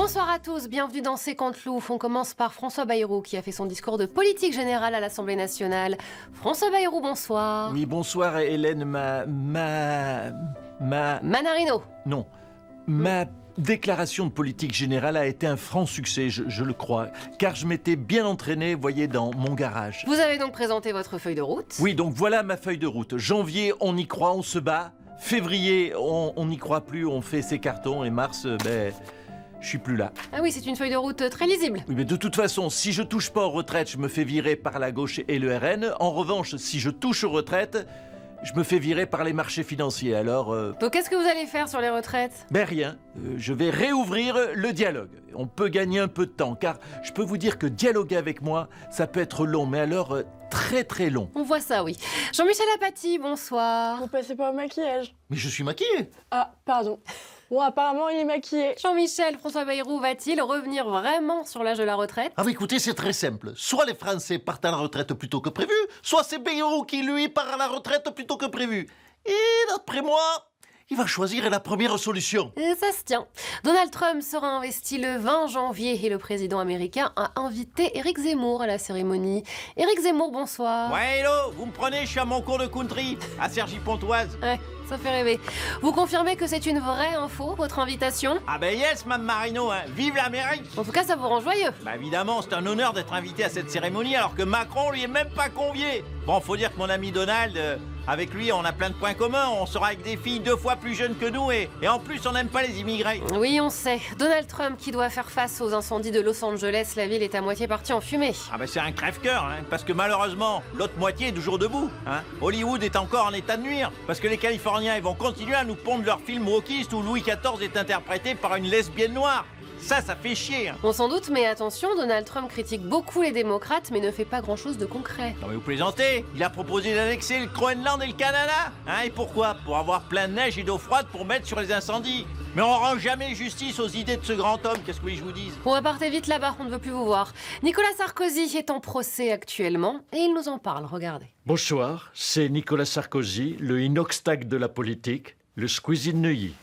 Bonsoir à tous, bienvenue dans C'est Canteloup. On commence par François Bayrou qui a fait son discours de politique générale à l'Assemblée nationale. François Bayrou, bonsoir. Oui, bonsoir Hélène, Manarino. Non, ma déclaration de politique générale a été un franc succès, je le crois, car je m'étais bien entraîné, voyez, dans mon garage. Vous avez donc présenté votre feuille de route. Oui, donc voilà ma feuille de route. Janvier, on y croit, on se bat. Février, on n'y croit plus, on fait ses cartons. Et mars, je suis plus là. Ah oui, c'est une feuille de route très lisible. Oui, mais de toute façon, si je touche pas aux retraites, je me fais virer par la gauche et le RN. En revanche, si je touche aux retraites, je me fais virer par les marchés financiers. Alors... Donc qu'est-ce que vous allez faire sur les retraites? Rien. Je vais réouvrir le dialogue. On peut gagner un peu de temps, car je peux vous dire que dialoguer avec moi, ça peut être long, mais alors très très long. On voit ça, oui. Jean-Michel Apathy, bonsoir. Vous passez pas au maquillage. Mais je suis maquillé. Ah, pardon. Bon, apparemment, il est maquillé. Jean-Michel, François Bayrou va-t-il revenir vraiment sur l'âge de la retraite? Ah, écoutez, c'est très simple. Soit les Français partent à la retraite plus tôt que prévu, soit c'est Bayrou qui, lui, part à la retraite plus tôt que prévu. Et d'après moi, il va choisir la première solution. Ça se tient. Donald Trump sera investi le 20 janvier et le président américain a invité Éric Zemmour à la cérémonie. Éric Zemmour, bonsoir. Ouais, hello, vous me prenez, je suis à mon cours de country, à Cergy-Pontoise. Ouais, ça fait rêver. Vous confirmez que c'est une vraie info, votre invitation? Ah ben yes, Mme Marino, hein. Vive l'Amérique. En tout cas, ça vous rend joyeux. Bah évidemment, c'est un honneur d'être invité à cette cérémonie alors que Macron lui est même pas convié. Bon, faut dire que mon ami Donald, avec lui, on a plein de points communs. On sera avec des filles 2 fois plus jeunes que nous et en plus, on n'aime pas les immigrés. Oui, on sait. Donald Trump qui doit faire face aux incendies de Los Angeles, la ville est à moitié partie en fumée. Ah ben c'est un crève-cœur, hein, parce que malheureusement, l'autre moitié est toujours debout. Hein. Hollywood est encore en état de nuire, parce que les Californiens ils vont continuer à nous pondre leurs films wokistes où Louis XIV est interprété par une lesbienne noire. Ça fait chier. Hein. On s'en doute, mais attention, Donald Trump critique beaucoup les démocrates, mais ne fait pas grand-chose de concret. Non mais vous plaisantez, il a proposé d'annexer le Groenland et le Canada. Hein, et pourquoi? Pour avoir plein de neige et d'eau froide pour mettre sur les incendies. Mais on rend jamais justice aux idées de ce grand homme, qu'est-ce que vous voulez que je vous dise? On va partir vite là-bas, on ne veut plus vous voir. Nicolas Sarkozy est en procès actuellement, et il nous en parle, regardez. Bonsoir, c'est Nicolas Sarkozy, le inoxtag de la politique, le Squeezie de Neuilly.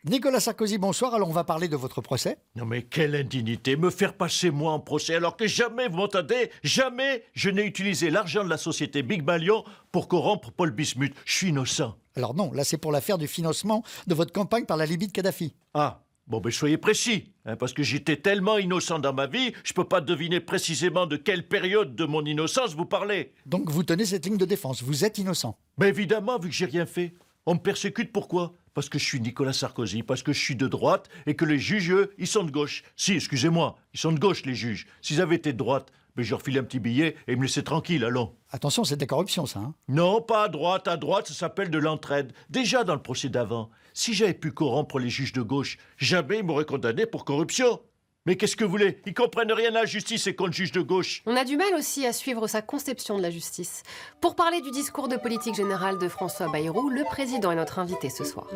Nicolas Sarkozy, bonsoir. Alors, on va parler de votre procès. Non mais quelle indignité, me faire passer moi en procès alors que jamais, vous m'entendez, jamais je n'ai utilisé l'argent de la société Big Malion pour corrompre Paul Bismuth. Je suis innocent. Alors non, là, c'est pour l'affaire du financement de votre campagne par la Libye de Kadhafi. Ah, bon ben soyez précis, hein, parce que j'étais tellement innocent dans ma vie, je peux pas deviner précisément de quelle période de mon innocence vous parlez. Donc, vous tenez cette ligne de défense. Vous êtes innocent. Ben évidemment, vu que j'ai rien fait. On me persécute pourquoi? Parce que je suis Nicolas Sarkozy, parce que je suis de droite et que les juges, eux, ils sont de gauche. Si, excusez-moi, ils sont de gauche, les juges. S'ils avaient été de droite, ben je leur filais un petit billet et ils me laissaient tranquille, allons. Attention, c'est de la corruption, ça. Hein. Non, pas à droite, ça s'appelle de l'entraide. Déjà dans le procès d'avant, si j'avais pu corrompre les juges de gauche, jamais ils m'auraient condamné pour corruption. Mais qu'est-ce que vous voulez? Ils comprennent rien à la justice et qu'on juge de gauche. On a du mal aussi à suivre sa conception de la justice. Pour parler du discours de politique générale de François Bayrou, le président est notre invité ce soir.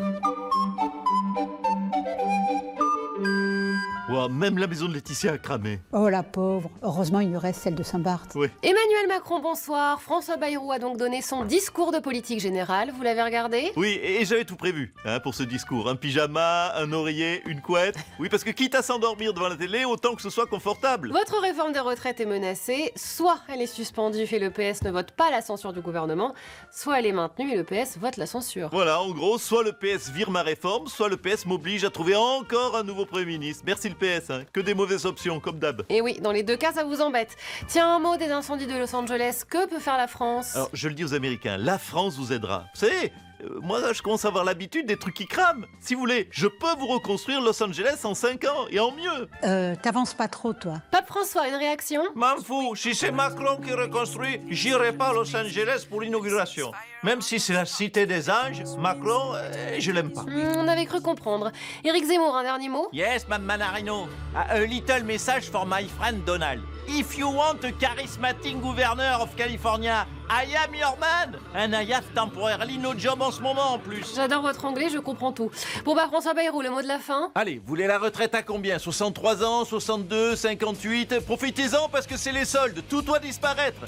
Wow, même la maison de Laetitia a cramé. Oh la pauvre, heureusement il lui reste celle de Saint-Barth. Oui. Emmanuel Macron, bonsoir. François Bayrou a donc donné son discours de politique générale. Vous l'avez regardé? Oui, et j'avais tout prévu pour ce discours. Un pyjama, un oreiller, une couette. Oui, parce que quitte à s'endormir devant la télé, autant que ce soit confortable. Votre réforme des retraites est menacée. Soit elle est suspendue et le PS ne vote pas la censure du gouvernement, soit elle est maintenue et le PS vote la censure. Voilà, en gros, soit le PS vire ma réforme, soit le PS m'oblige à trouver encore un nouveau Premier ministre. Merci le PS, hein. Que des mauvaises options, comme d'hab. Et oui, dans les deux cas, ça vous embête. Tiens, un mot des incendies de Los Angeles. Que peut faire la France? Alors, je le dis aux Américains, la France vous aidera. Vous savez, moi, je commence à avoir l'habitude des trucs qui crament. Si vous voulez, je peux vous reconstruire Los Angeles en 5 ans, et en mieux. T'avances pas trop toi. Pape François, une réaction? M'en fous, si c'est Macron qui reconstruit, j'irai pas à Los Angeles pour l'inauguration. Même si c'est la cité des anges, Macron, je l'aime pas. On avait cru comprendre. Éric Zemmour, un dernier mot? Yes, Mme Manarino. A little message for my friend Donald. If you want a charismatic governor of California, I am your man. And I have temporarily no job en ce moment en plus. J'adore votre anglais, je comprends tout. Bon bah François Bayrou, le mot de la fin? Allez, vous voulez la retraite à combien? 63 ans, 62, 58? Profitez-en parce que c'est les soldes, tout doit disparaître.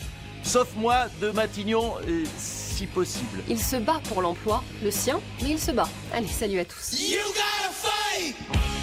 Sauf moi, de Matignon, si possible. Il se bat pour l'emploi, le sien, mais il se bat. Allez, salut à tous. You gotta fight!